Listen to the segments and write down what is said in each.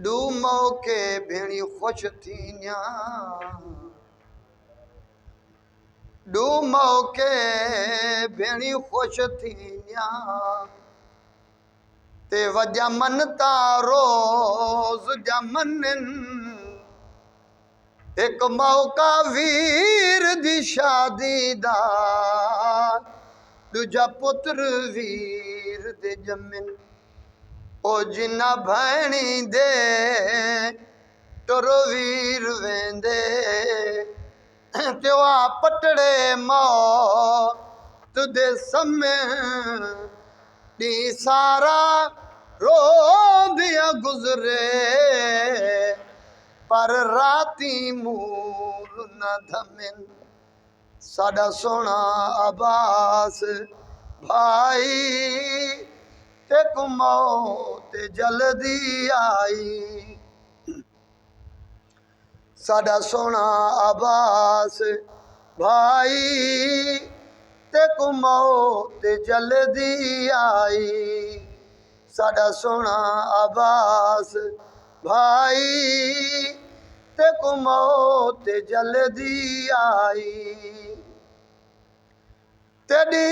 Do मौके भेणी खुश थीनिया do मौके भेणी खुश थीनिया ते वजा मन ता रोज जमन एक मौका वीर दी शादी दा दूजा पुत्र वीर दे जमन ओ जिन्ना भैणी दे टुरो वीर वेंदे ते आ पटड़े मौत दे समय दी सारा रोंदिया गुजरे पर राती मूल न धमन साडा सोना अब्बास भाई ते मौत जल्दी आई साडा सोना अब्बास भाई ते मौत जल्दी आई साडा सोना अब्बास भाई ते मौत जल्दी आई तेरी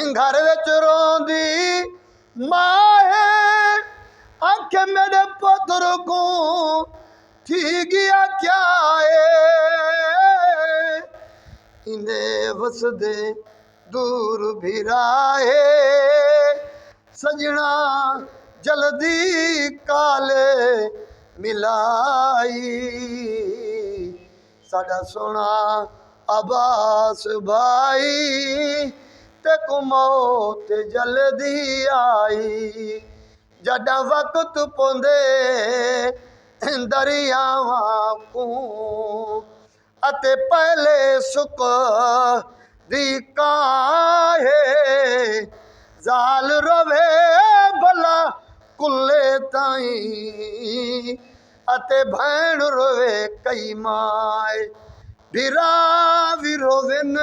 घर विच रोंदी माए आख मेरे पुत्र को थी गया क्या है इन्हें वसदे दूर भिराए सजना जल्दी काले मिलाई साडा सोना अब्बास भाई ते मौत जल्दी आई जड़ा वक्त पौंदे दरियावां को अते पहले सुक दी काहे जाल रवे भला कुल्ले ताई अते भैण रोवे कई माए भिरा भी रोवे न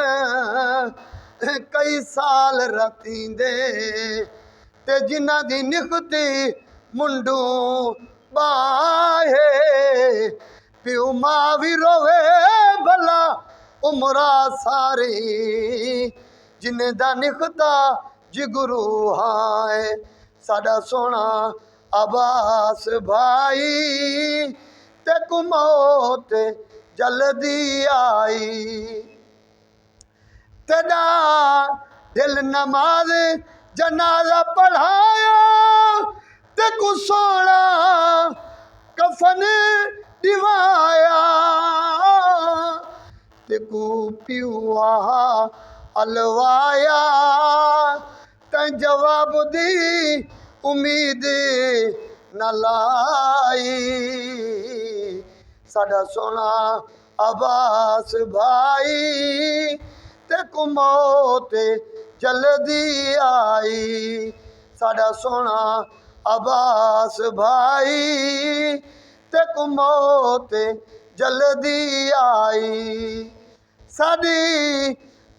कई साल रतींदे ते जिन्ना दी निखती मुंडू बाहे प्यू मां भी रोवे भला उमरा सारी जिन्ने दा निखता जिगरू हाय साडा सोना अब्बास भाई ते मौत जल्दी आई तेरा दिल नमाज जनाजा पढ़ाया ते सोना कफन दिवाया ते पियुआ अलवाया ते जवाब दी उम्मीद न लाई साडा सोना अब्बास भाई ते मौत जल्दी आई साडा सोना अब्बास भाई ते मौत जल्दी आई साडी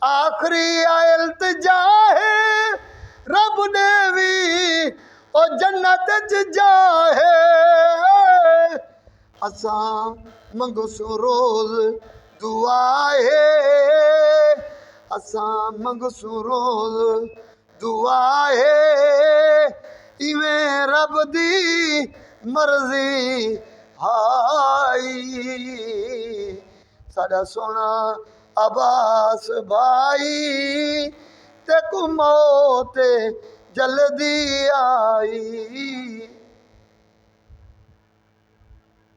आखरी इल्तिजा है रब ने भी ओ जन्नत च जाए असा मंगसू रोज दुआए असा मंगसू रोज दुआए इवें रब दी मर्जी हाई साडा सोना अब्बास भाई ते मौत जल्दी आई।